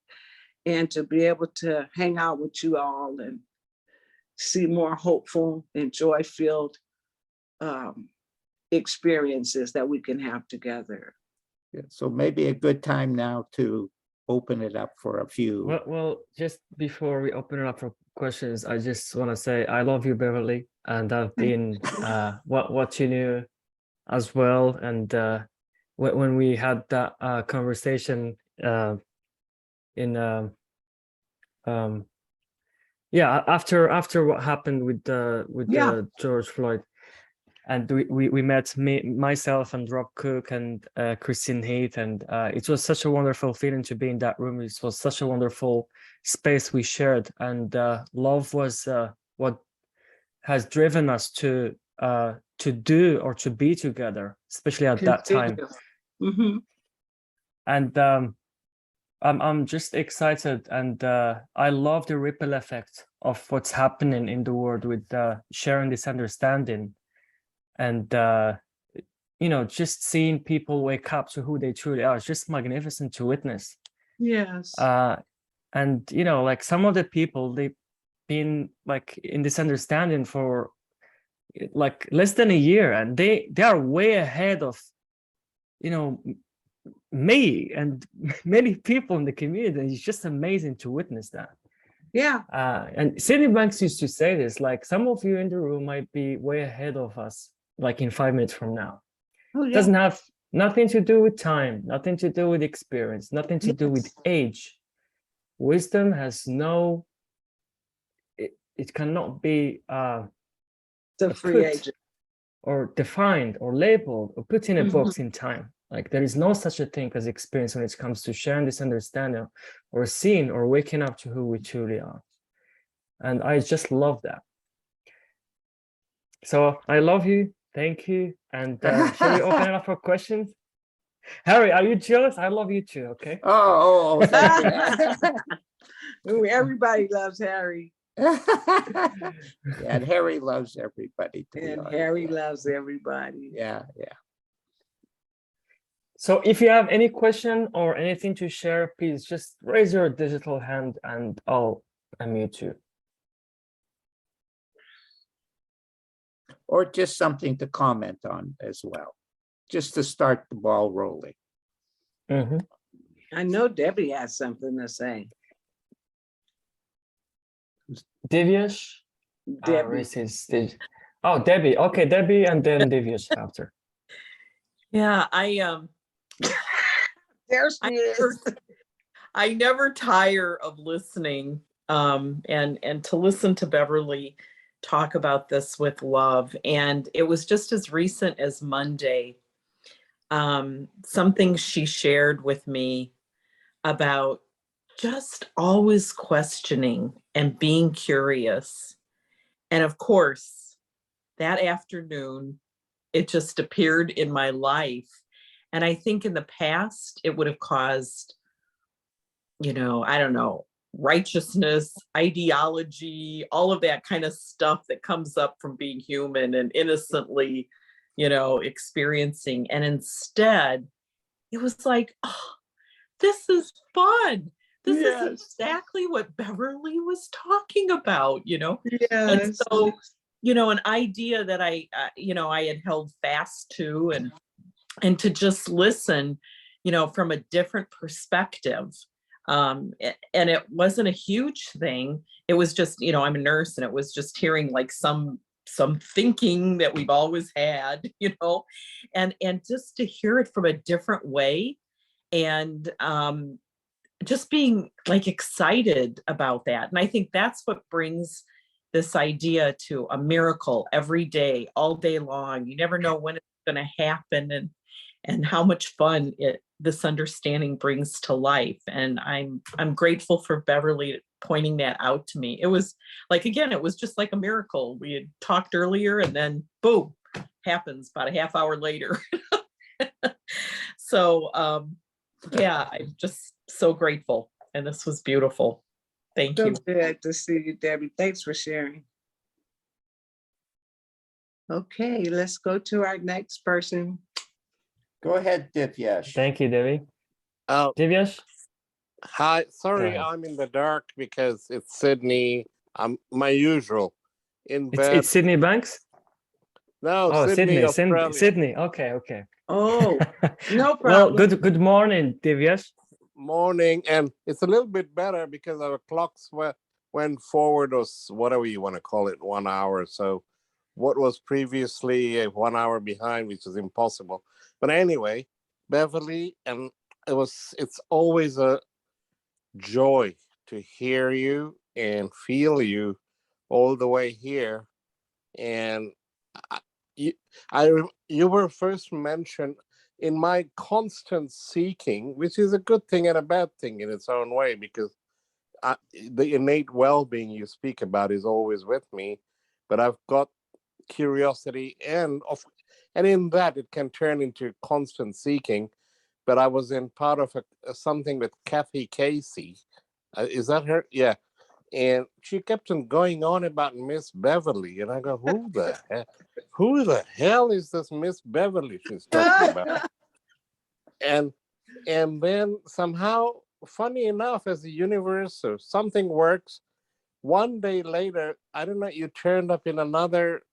and to be able to hang out with you all and see more hopeful and joy-filled experiences that we can have together. Yeah, so maybe a good time now to open it up for a few. Well, just before we open it up for questions, I just want to say I love you, Beverly, and I've been watching you as well. And when we had that conversation in yeah, after what happened with George Floyd, and we met myself and Rob Cook and Christine Heath, and it was such a wonderful feeling to be in that room. It was such a wonderful space we shared, and love was what has driven us to do or to be together, especially at that time. Mm-hmm. And I'm just excited, and I love the ripple effect of what's happening in the world with sharing this understanding. And you know, just seeing people wake up to who they truly are is just magnificent to witness. Yes. And you know, like some of the people, they've been like in this understanding for like less than a year, and they are way ahead of, you know, me and many people in the community. It's just amazing to witness that. Yeah. And Sidney Banks used to say this, like, some of you in the room might be way ahead of us, like in 5 minutes from now. Oh, yeah. It doesn't have nothing to do with time, nothing to do with experience, nothing to do with age. Wisdom has no, it cannot be the free agent or defined or labeled or put in a box in time. Like there is no such a thing as experience when it comes to sharing this understanding or seeing or waking up to who we truly are. And I just love that. So I love you. Thank you. And shall we open it up for questions? Harry, are you jealous? I love you too, okay? Oh, thank you. Ooh, everybody loves Harry, And Harry loves everybody, to be and honest. Harry loves everybody. Yeah, yeah. So if you have any question or anything to share, please just raise your digital hand and I'll unmute you. Or just something to comment on as well, just to start the ball rolling. Mhm. I know Debbie has something to say. Divyesh? Debbie. Raise his stage. Oh, Debbie. Okay, Debbie and then Divyesh after. Yeah, There she is. I never tire of listening, and to listen to Beverly talk about this with love. And it was just as recent as Monday, something she shared with me about just always questioning and being curious. And of course, that afternoon, it just appeared in my life. And I think in the past, it would have caused, I don't know, righteousness, ideology, all of that kind of stuff that comes up from being human and innocently, experiencing. And instead, it was like, oh, this is fun. This is exactly what Beverly was talking about, And Yes. so, an idea that I had held fast to and to just listen, from a different perspective. And it wasn't a huge thing. It was just, I'm a nurse, and it was just hearing like some thinking that we've always had, and just to hear it from a different way, and just being like excited about that. And I think that's what brings this idea to a miracle every day, all day long. You never know when it's going to happen, and how much fun this understanding brings to life. And I'm grateful for Beverly pointing that out to me. It was like, again, it was just like a miracle. We had talked earlier, and then boom, happens about a half hour later. So yeah, I'm just so grateful. And this was beautiful. Thank you. So good to see you, Debbie. Thanks for sharing. Okay, let's go to our next person. Go ahead, Divyesh. Thank you, Debbie. Divyesh? Hi, sorry, ahead. I'm in the dark because it's Sydney. I'm my usual in bed. It's Sydney Banks? No, Oh, Sydney, Australia. Sydney. Okay. Oh, no Well, problem. good morning, Divyesh. Morning, and it's a little bit better because our clocks went forward, or whatever you want to call it, 1 hour. So what was previously 1 hour behind, which is impossible. But anyway, Beverly, and it's always a joy to hear you and feel you all the way here. And you were first mentioned in my constant seeking, which is a good thing and a bad thing in its own way, because the innate well-being you speak about is always with me, but I've got curiosity, and in that it can turn into constant seeking. But I was in part of something with Kathy Casey. Is that her? Yeah. And she kept on going on about Miss Beverly. And I go, who the hell is this Miss Beverly she's talking about? And then somehow, funny enough, as the universe or something works, one day later, I don't know, you turned up in another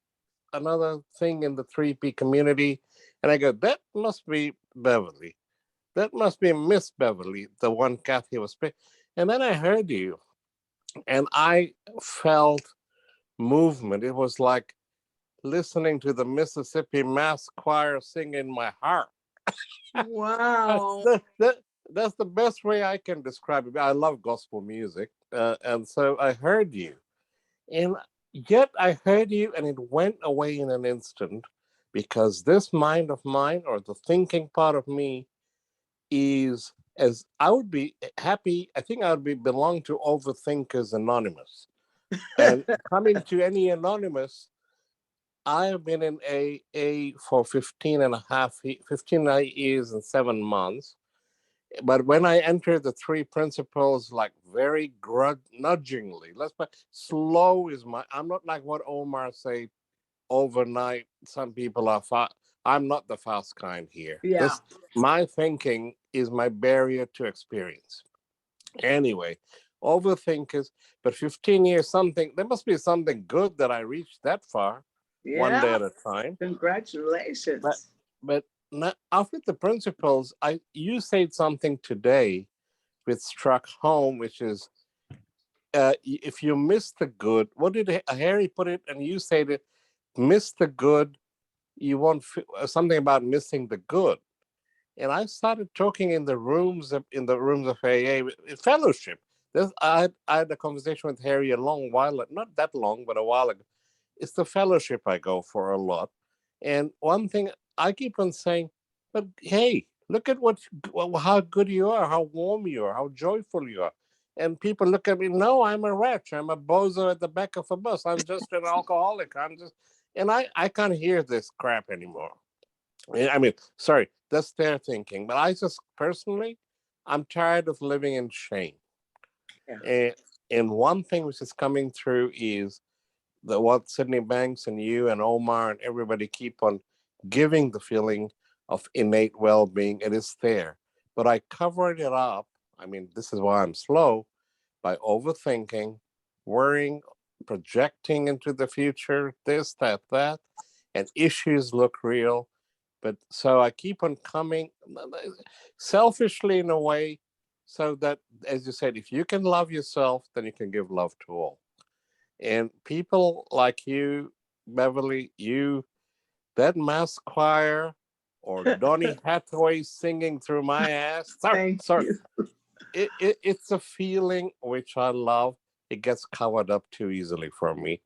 thing in the 3P community. And I go, that must be Beverly. That must be Miss Beverly, the one Kathy was paying. And then I heard you, and I felt movement. It was like listening to the Mississippi Mass Choir sing in my heart. Wow. That's the best way I can describe it. I love gospel music. And so I heard you. And yet I heard you, and it went away in an instant, because this mind of mine, or the thinking part of me, is, as I would be happy, I think I would belong to Overthinkers Anonymous. And coming to any anonymous, I've been in AA for 15 years and 7 months. But when I entered the three principles, like very nudgingly, slow is I'm not like what Omar said overnight. Some people are fast. I'm not the fast kind here. Yeah. My thinking is my barrier to experience. Anyway, overthinkers, but 15 years, there must be something good that I reached that far, one day Yeah. at a time. Congratulations. But not, after the principles, you said something today which struck home, which is if you miss the good, what did Harry put it? And you said it, miss the good, you won't something about missing the good. And I started talking in the rooms of AA fellowship. I had a conversation with Harry a long while, not that long, but a while ago. It's the fellowship I go for a lot. And one thing I keep on saying, but hey, look at how good you are, how warm you are, how joyful you are. And people look at me, no, I'm a wretch. I'm a bozo at the back of a bus. I'm just an alcoholic. And I can't hear this crap anymore. I mean, sorry, that's their thinking. But I just personally, I'm tired of living in shame. Yeah. And one thing which is coming through is what Sydney Banks and you and Omar and everybody keep on giving the feeling of innate well-being. It is there. But I covered it up. I mean, this is why I'm slow, by overthinking, worrying, projecting into the future, this, that, and issues look real. But so I keep on coming selfishly in a way, so that, as you said, if you can love yourself, then you can give love to all. And people like you, Beverly, that mass choir, or Donny Hathaway singing through my ass. Sorry. It's a feeling which I love. It gets covered up too easily for me,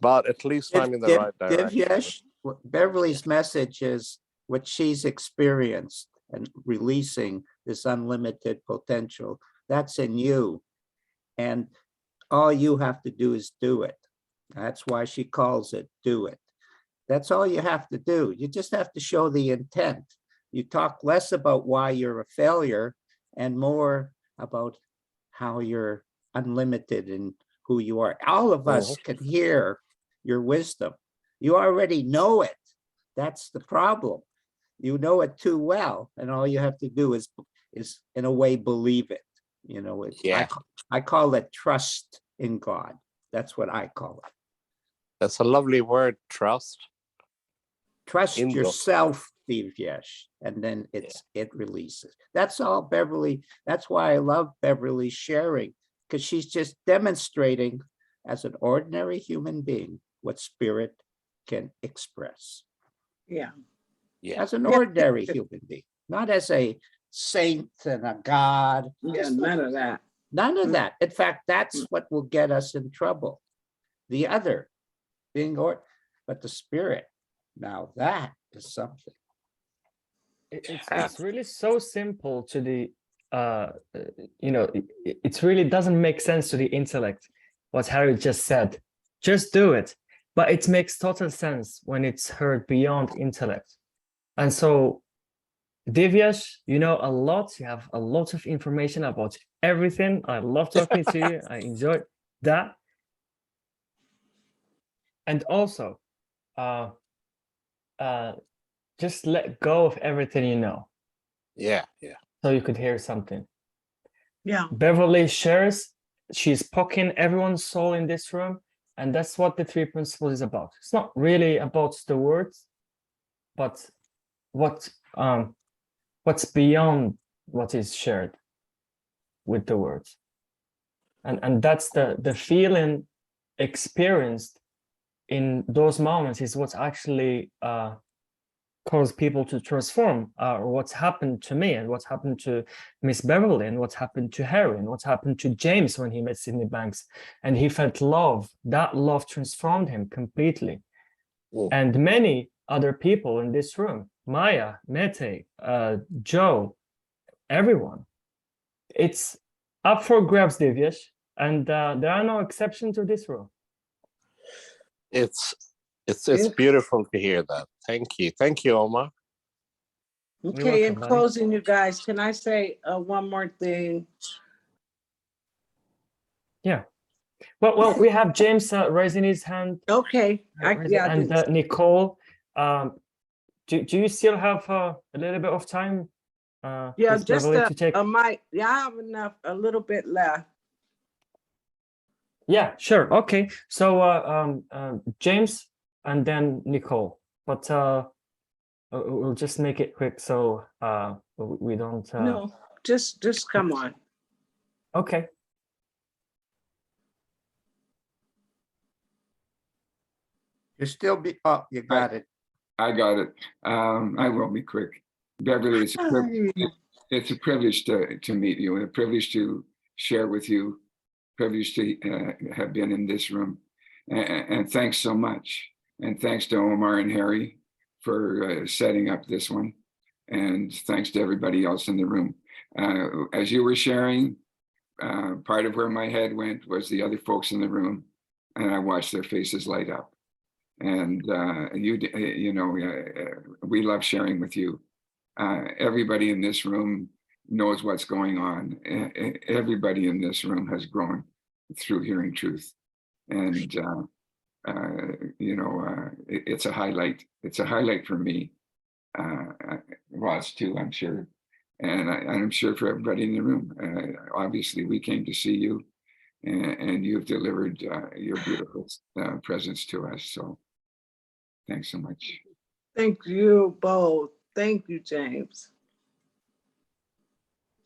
but at least I'm in the right direction. Divyesh, Beverly's message is what she's experienced and releasing this unlimited potential. That's in you. And all you have to do is do it. That's why she calls it do it. That's all you have to do. You just have to show the intent. You talk less about why you're a failure and more about how you're unlimited in who you are. All of us can hear your wisdom. You already know it. That's the problem. You know it too well, and all you have to do is in a way believe it. You know, I call it trust in God. That's what I call it. That's a lovely word, trust. Trust yourself, Divyesh, and then it releases. That's all Beverly. That's why I love Beverly sharing, because she's just demonstrating as an ordinary human being what spirit can express. Yeah. As an ordinary human being, not as a saint and a god. Yeah, none of that. None of that. In fact, that's what will get us in trouble. The other being but the spirit, now that is something. It's really so simple to the it really doesn't make sense to the intellect what Harry just said. Just do it. But it makes total sense when it's heard beyond intellect. And so, Divyesh, you know a lot. You have a lot of information about everything. I love talking to you. I enjoyed that. And also, just let go of everything you know. Yeah. So you could hear something. Yeah. Beverly shares, she's poking everyone's soul in this room. And that's what the three principles is about. It's not really about the words, but what's beyond what is shared with the words. And that's the feeling experienced in those moments is what's actually caused people to transform, or what's happened to me, and what's happened to Miss Beverly, and what's happened to Harry, and what's happened to James when he met Sydney Banks, and he felt love. That love transformed him completely. And many other people in this room, Maya, Mete, Joe, everyone. It's up for grabs, Divyesh, and there are no exceptions to this rule. It's It's Yeah. beautiful to hear that. Thank you, Omar. Okay, in welcome, buddy. closing, you guys, can I say one more thing? Yeah. Well, we have James raising his hand, Okay, yeah, I and didn't. Nicole. Do you still have a little bit of time? Yeah, Miss just Beverly, to take? a mic. Yeah, I have enough, a little bit left. Yeah, sure. Okay. So James and then Nicole, but we'll just make it quick so we don't. No, just come on. Okay. You still be, oh, you got it. I got it. I will be quick. Beverly, it's a privilege to meet you and a privilege to share with you, privilege to have been in this room. And thanks so much. And thanks to Omar and Harry for setting up this one. And thanks to everybody else in the room. As you were sharing, part of where my head went was the other folks in the room, and I watched their faces light up. And we love sharing with you. Everybody in this room knows what's going on. Everybody in this room has grown through hearing truth. And, it's a highlight. It's a highlight for me. Ross too, I'm sure. And I'm sure for everybody in the room. Obviously, we came to see you, and you've delivered your beautiful presence to us. So thanks so much. Thank you both. Thank you, James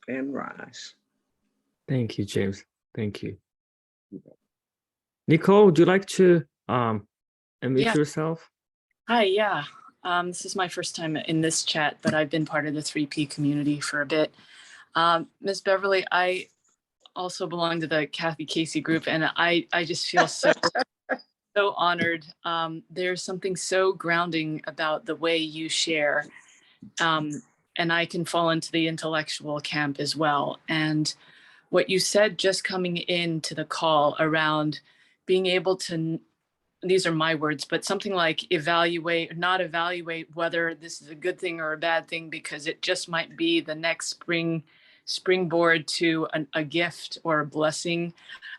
and Raj. Thank you, James. Thank you. Nicole, would you like to unmute yourself? Hi, yeah. This is my first time in this chat, but I've been part of the 3P community for a bit. Ms. Beverly, I also belong to the Kathy Casey group, and I just feel so honored. There's something so grounding about the way you share, and I can fall into the intellectual camp as well. And what you said just coming into the call around being able to, these are my words, but something like not evaluate whether this is a good thing or a bad thing, because it just might be the next springboard to a gift or a blessing.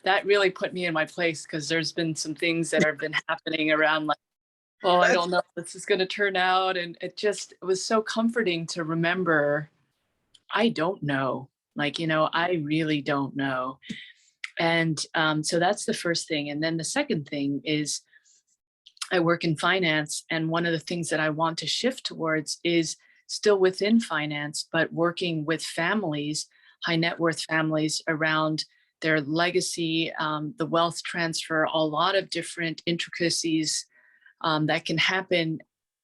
That really put me in my place, because there's been some things that have been happening around, like, oh, I don't know if this is going to turn out. And it was so comforting to remember, I don't know. I really don't know. And so that's the first thing. And then the second thing is, I work in finance, and one of the things that I want to shift towards is still within finance, but working with families, high net worth families, around their legacy, the wealth transfer, a lot of different intricacies that can happen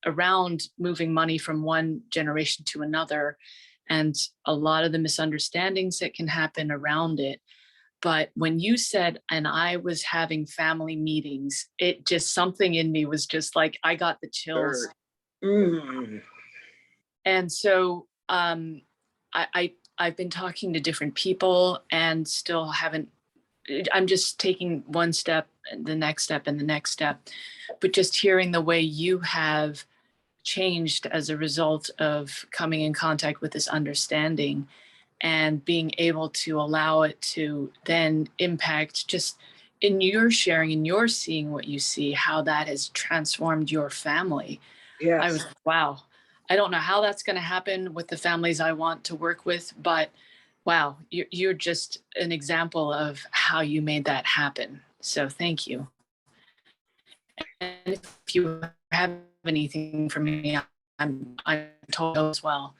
around moving money from one generation to another, and a lot of the misunderstandings that can happen around it. But when you said, and I was having family meetings, it just, something in me was just like, I got the chills. And so I've been talking to different people and still haven't, I'm just taking one step, the next step, and the next step. But just hearing the way you have changed as a result of coming in contact with this understanding, and being able to allow it to then impact just in your sharing and your seeing what you see, how that has transformed your family. Yes. I was like, wow, I don't know how that's going to happen with the families I want to work with, but wow, you're just an example of how you made that happen. So thank you. And if you have anything for me, I'm told as well.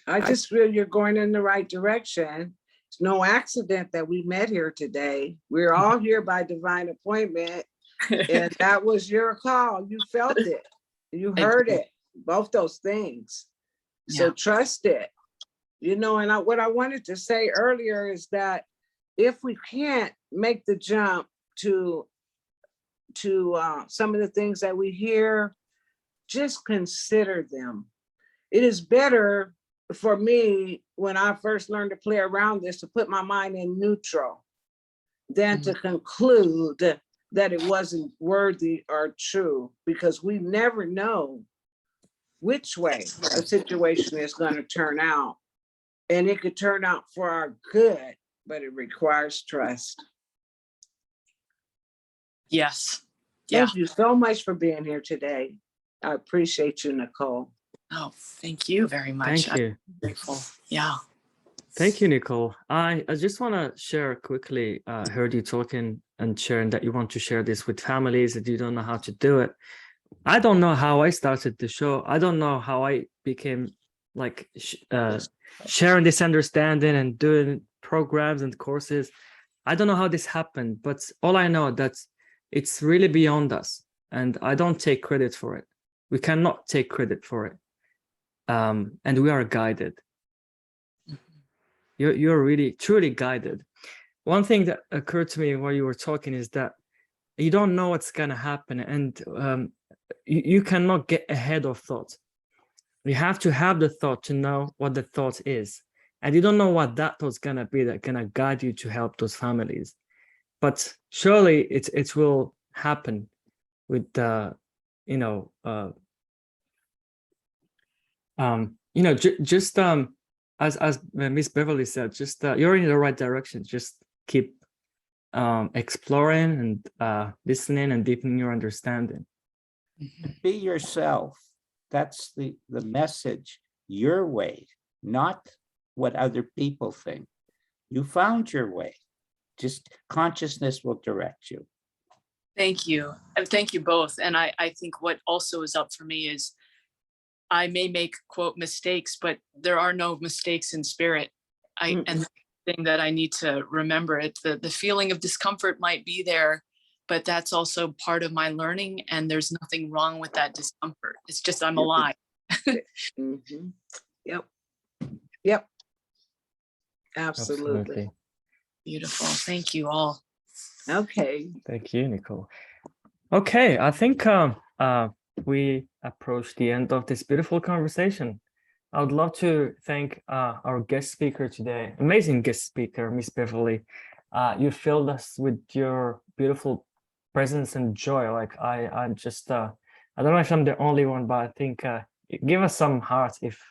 I just feel you're going in the right direction. It's no accident that we met here today. We're all here by divine appointment, and that was your call. You felt it. You heard it. Both those things. So trust it. And what I wanted to say earlier is that if we can't make the jump to some of the things that we hear, just consider them. It is better for me, when I first learned to play around this, to put my mind in neutral than to conclude that it wasn't worthy or true, because we never know which way a situation is going to turn out. And it could turn out for our good, but it requires trust. Yes. Yeah. Thank you so much for being here today. I appreciate you, Nicole. Oh, thank you very much. Thank you. I'm grateful. Yeah. Thank you, Nicole. I just want to share quickly, heard you talking and sharing that you want to share this with families, that you don't know how to do it. I don't know how I started the show. I don't know how I became like sharing this understanding and doing programs and courses. I don't know how this happened, but all I know that it's really beyond us, and I don't take credit for it. We cannot take credit for it. And we are guided. You're really truly guided. One thing that occurred to me while you were talking is that you don't know what's going to happen, and you cannot get ahead of thought. You have to have the thought to know what the thought is, and you don't know what that thought's going to be that going to guide you to help those families. But surely it will happen with just as Miss Beverly said, just you're in the right direction. Just keep exploring and listening and deepening your understanding. Be yourself. That's the message, your way, not what other people think. You found your way. Just consciousness will direct you. Thank you. And thank you both. And I think what also is up for me is I may make, quote, mistakes, but there are no mistakes in spirit. And the thing that I need to remember, the feeling of discomfort might be there, but that's also part of my learning, and there's nothing wrong with that discomfort. It's just I'm alive. Mm-hmm. Yep. Absolutely. Beautiful. Thank you all. Okay. Thank you, Nicole. Okay, I think we approach the end of this beautiful conversation. I would love to thank our guest speaker today, amazing guest speaker, Miss Beverley. You filled us with your beautiful presence and joy. Like I'm just, I don't know if I'm the only one, but I think give us some heart if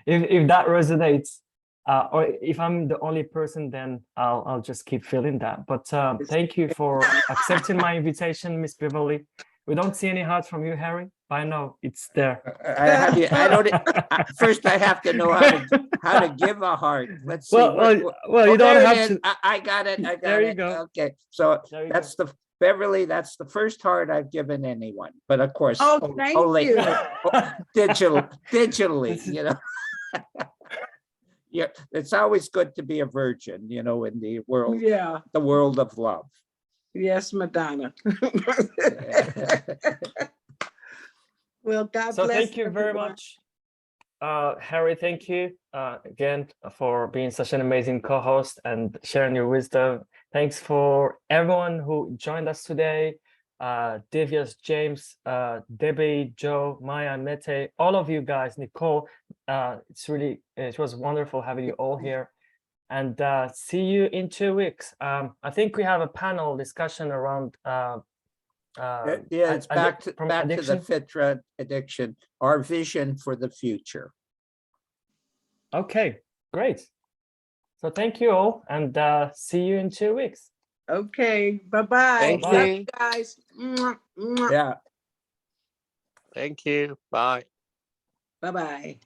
if that resonates. Or if I'm the only person, then I'll just keep feeling that. But thank you for accepting my invitation, Miss Beverley. We don't see any hearts from you, Harry, but I know it's there. First, I have to know how to give a heart. Let's see. Well, you don't have to. I got it. I got there it. You go. Okay, so that's the Beverly. That's the first heart I've given anyone. But of course, only you. digitally, you know. Yeah, it's always good to be a virgin, you know, in the world. Yeah. The world of love. Yes, Madonna. Well, God so bless. Thank you very much, Harry. Thank you again for being such an amazing co-host and sharing your wisdom. Thanks for everyone who joined us today. Divyas, James, Debbie, Joe, Maya, Mete, all of you guys, Nicole. It was wonderful having you all here. And see you in 2 weeks. I think we have a panel discussion around it's back to the FITRA addiction, our vision for the future. Okay, great. So thank you all, and see you in 2 weeks. Okay, bye-bye. Thank you, guys. Mwah, mwah. Yeah. Thank you. Bye. Bye-bye.